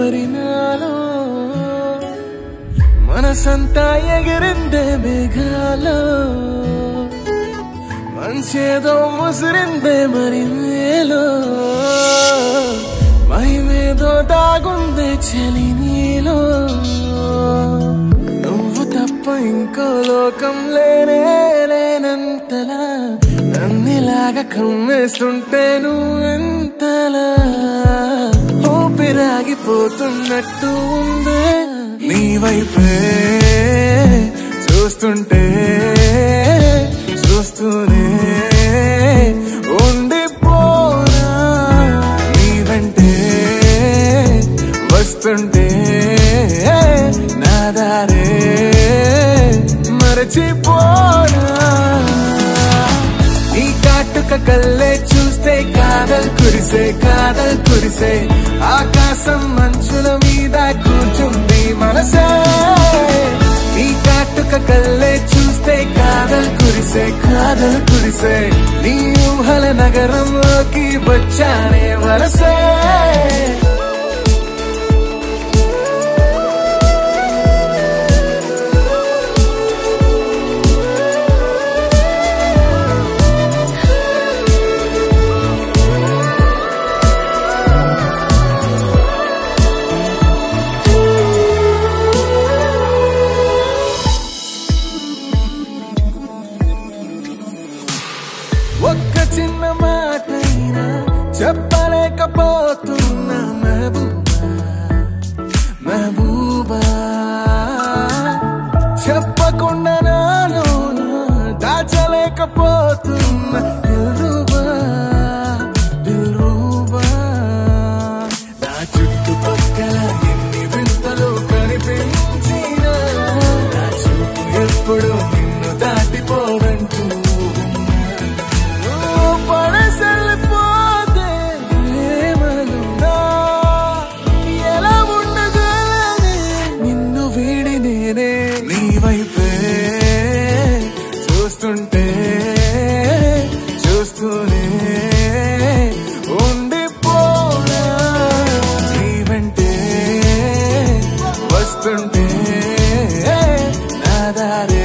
మరి నాలో మనసంతా ఎగిరిందే మేఘాలో మనసేదో ముసిరిందే మరి నేలో మహిమేదో దాగుందే చలి నీలో నువ్వు తప్ప ఇంకో లోకం లేనే లేనంతలా నన్నిలాగా కమ్మేస్తుంటే నువ్వెంతలా ఊపిరాగిపోతున్నట్టు ఉందే నీ వైపే చూస్తుంటే చూస్తూనే ఉండిపోనా నీ వెంటే వస్తుంటే నా దారే మరచిపోనా ఈ కాటుక కళ్ళే చూస్తే కాదల్ కురిసే ఆకాశం మంచుల మీద కూర్చుంది మనసే ఈ కాటుక కళ్ళే చూస్తే కాదల్ కురిసే నీ ఊహల నగరంలోకి వచ్చానే వరసే ఒక్క చిన్న మాటైనా చెప్పలేకపోతున్నా మహబూబా చెప్పకుండా నాలోన దాచలేకపోతున్నా దిల్రూబా నా చుట్టుపక్కల ఎన్ని వింతలు కనిపించినా నా చూపు ఎప్పుడు నిన్ను దాటిపోదంటూ నీ వైపే చూస్తుంటే చూస్తూనే ఉండిపోనా నీ వెంటే వస్తుంటే నా దారి